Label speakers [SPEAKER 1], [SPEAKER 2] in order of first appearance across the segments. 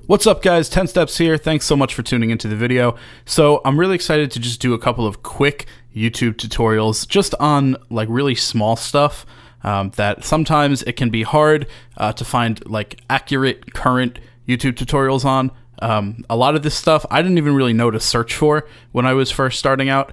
[SPEAKER 1] What's up guys, 10 Steps here. Thanks so much for tuning into the video. So I'm really excited to just do a couple of quick YouTube tutorials just on like really small stuff that sometimes it can be hard to find like accurate current YouTube tutorials on. A lot of this stuff I didn't even really know to search for when I was first starting out.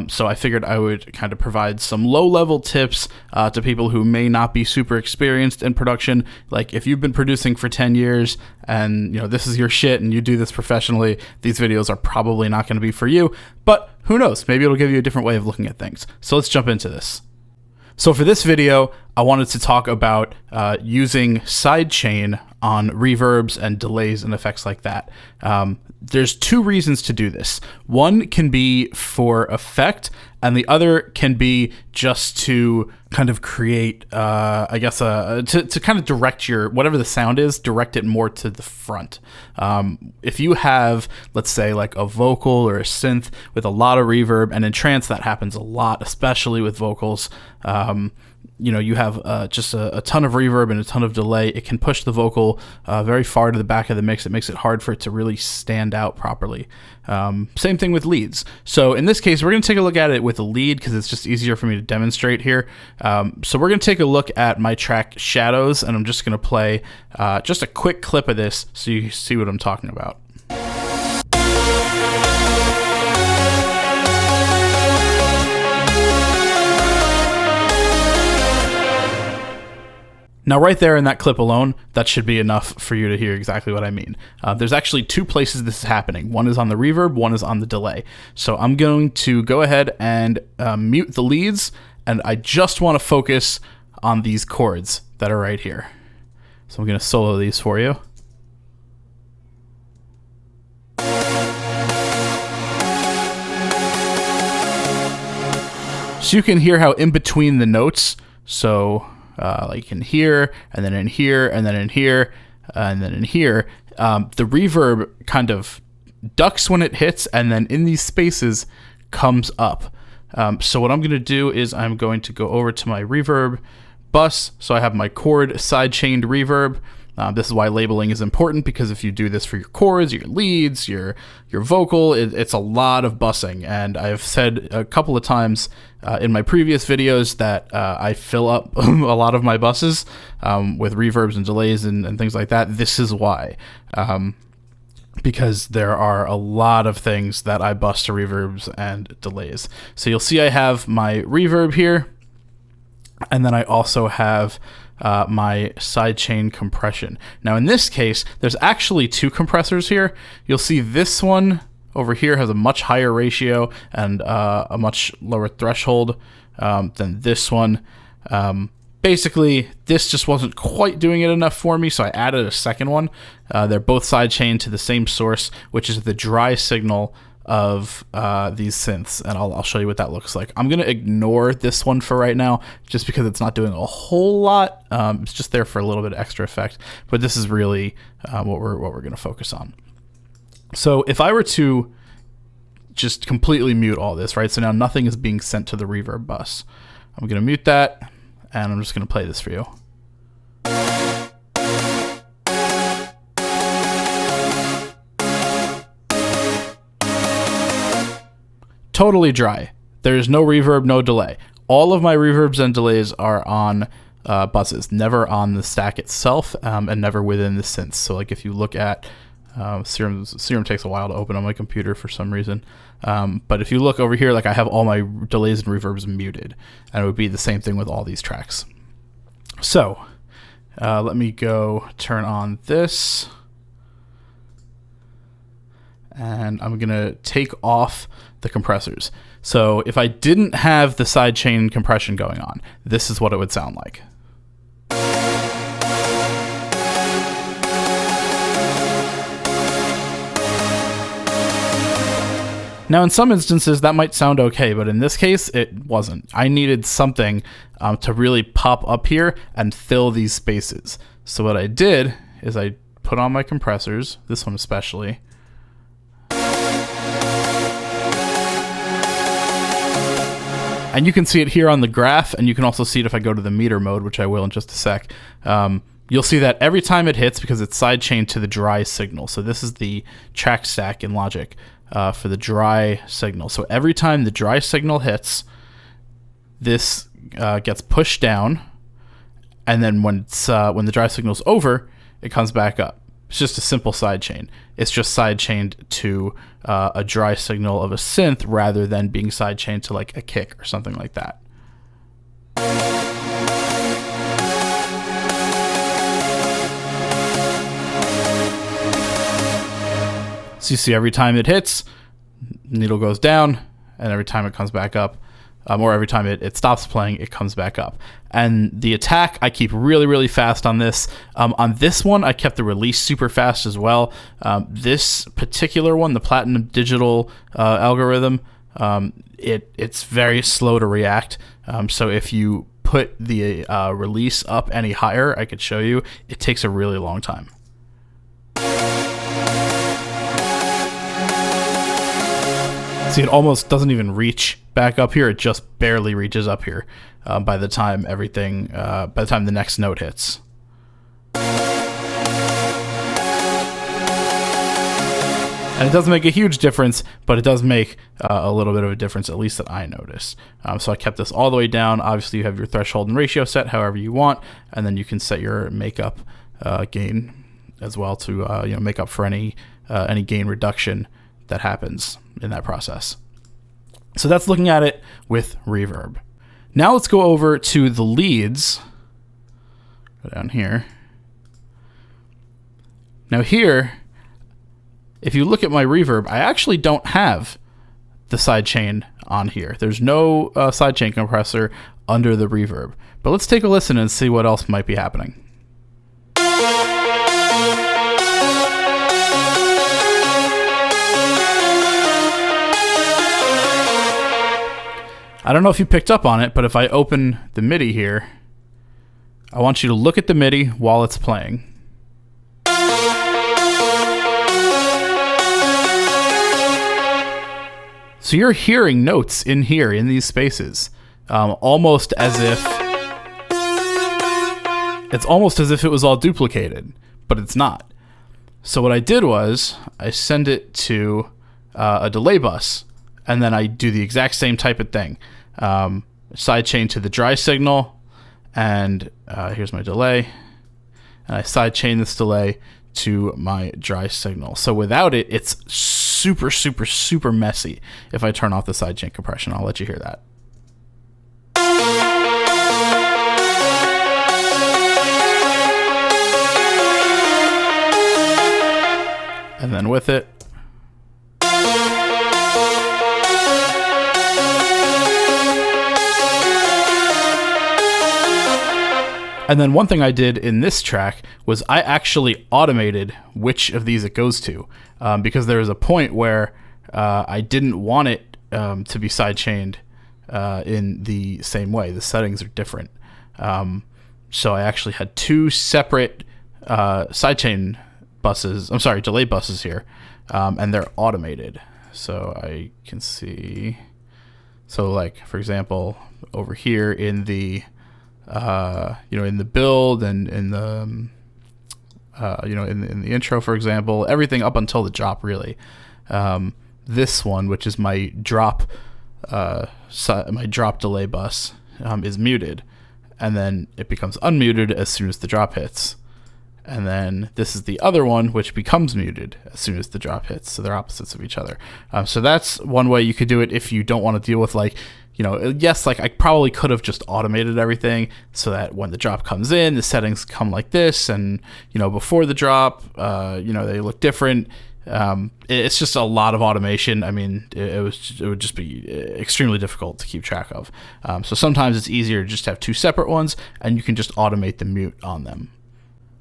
[SPEAKER 1] So I figured I would kind of provide some low-level tips to people who may not be super experienced in production. Like if you've been producing for 10 years and you know this is your shit and you do this professionally, these videos are probably not going to be for you. But who knows? Maybe it'll give you a different way of looking at things. So let's jump into this. So for this video, I wanted to talk about using sidechain on reverbs and delays and effects like that. There's two reasons to do this. One can be for effect, and the other can be just to kind of create, I guess, to kind of direct your, whatever the sound is, direct it more to the front. If you have, let's say, like a vocal or a synth with a lot of reverb, and in trance that happens a lot, especially with vocals, you know, you have just a ton of reverb and a ton of delay. It can push the vocal very far to the back of the mix. It makes it hard for it to really stand out properly. Same thing with leads. So in this case, we're going to take a look at it with a lead because it's just easier for me to demonstrate here. So we're going to take a look at my track Shadows, and I'm just going to play just a quick clip of this so you see what I'm talking about. Now right there in that clip alone, that should be enough for you to hear exactly what I mean. There's actually two places this is happening. One is on the reverb, one is on the delay. So I'm going to go ahead and mute the leads, and I just want to focus on these chords that are right here. So I'm going to solo these for you. So you can hear how in between the notes, so like in here, and then in here, and then in here, and then in here, the reverb kind of ducks when it hits, and then in these spaces comes up. So what I'm going to do is I'm going to go over to my reverb bus. So I have my chord sidechained reverb. This is why labeling is important, because if you do this for your chords, your leads, your vocal, it's a lot of bussing. And I've said a couple of times in my previous videos that I fill up a lot of my buses with reverbs and delays and things like that. This is why. Because there are a lot of things that I bus to reverbs and delays. So you'll see I have my reverb here, and then I also have my sidechain compression. Now in this case, there's actually two compressors here. You'll see this one over here has a much higher ratio and a much lower threshold than this one. Basically, this just wasn't quite doing it enough for me, so I added a second one. They're both sidechained to the same source, which is the dry signal of these synths, and I'll show you what that looks like. I'm gonna ignore this one for right now just because it's not doing a whole lot. It's just there for a little bit of extra effect, but this is really what we're gonna focus on. So if I were to just completely mute all this, right, so now nothing is being sent to the reverb bus, I'm gonna mute that, and I'm just gonna play this for you. Totally dry. There's no reverb, no delay. All of my reverbs and delays are on buses, never on the stack itself, and never within the synths. So like if you look at Serum takes a while to open on my computer for some reason. But if you look over here, like I have all my delays and reverbs muted, and it would be the same thing with all these tracks. So let me go turn on this, and I'm gonna take off the compressors. So if I didn't have the sidechain compression going on, this is what it would sound like. Now in some instances that might sound okay, but in this case it wasn't. I needed something to really pop up here and fill these spaces. So what I did is I put on my compressors, this one especially, and you can see it here on the graph, and you can also see it if I go to the meter mode, which I will in just a sec. you'll see that every time it hits, because it's sidechained to the dry signal. So this is the track stack in Logic for the dry signal. So every time the dry signal hits, this gets pushed down, and then when the dry signal's over, it comes back up. It's just a simple sidechain. It's just sidechained to a dry signal of a synth rather than being sidechained to like a kick or something like that. So you see every time it hits, needle goes down, and every time it comes back up, or every time it stops playing, it comes back up. And the attack, I keep really, really fast on this. On this one, I kept the release super fast as well. This particular one, the Platinum Digital algorithm, it's very slow to react. So if you put the release up any higher, I could show you, it takes a really long time. See, it almost doesn't even reach back up here. It just barely reaches up here by the time the next note hits. And it doesn't make a huge difference, but it does make a little bit of a difference, at least that I noticed. So I kept this all the way down. Obviously, you have your threshold and ratio set however you want, and then you can set your makeup gain as well to make up for any gain reduction that happens in that process. So that's looking at it with reverb. Now let's go over to the leads. Go down here. Now here, if you look at my reverb, I actually don't have the sidechain on here. There's no sidechain compressor under the reverb. But let's take a listen and see what else might be happening. I don't know if you picked up on it, but if I open the MIDI here, I want you to look at the MIDI while it's playing. So you're hearing notes in here, in these spaces, almost as if it was all duplicated, but it's not. So what I did was I send it to a delay bus, and then I do the exact same type of thing. Sidechain to the dry signal, and here's my delay, and I sidechain this delay to my dry signal. So without it, it's super, super, super messy. If I turn off the sidechain compression, I'll let you hear that. And then with it, and then one thing I did in this track was I actually automated which of these it goes to, because there was a point where I didn't want it to be sidechained in the same way. The settings are different. So I actually had two separate sidechain buses, delay buses here, and they're automated. So I can see, so like, for example, over here in the in the build and in the in the intro, for example, everything up until the drop, really. This one, which is my drop delay bus, is muted, and then it becomes unmuted as soon as the drop hits. And then this is the other one, which becomes muted as soon as the drop hits. So they're opposites of each other. So that's one way you could do it if you don't want to deal with, like, yes, like I probably could have just automated everything so that when the drop comes in, the settings come like this, and before the drop, they look different. It's just a lot of automation. I mean, it would just be extremely difficult to keep track of. So sometimes it's easier to just have two separate ones, and you can just automate the mute on them.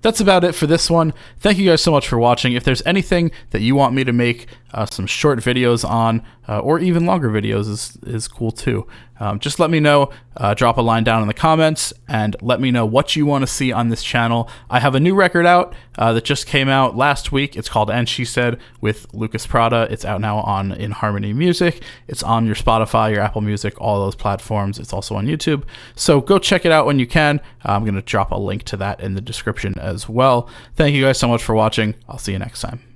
[SPEAKER 1] That's about it for this one. Thank you guys so much for watching. If there's anything that you want me to make some short videos on, or even longer videos is cool too, just let me know. drop a line down in the comments and let me know what you want to see on this channel. I have a new record out that just came out last week. It's called And She Said with Lucas Prada. It's out now on In Harmony Music. It's on your Spotify, your Apple Music, all those platforms. It's also on YouTube. So go check it out when you can. I'm going to drop a link to that in the description as well. Thank you guys so much for watching. I'll see you next time.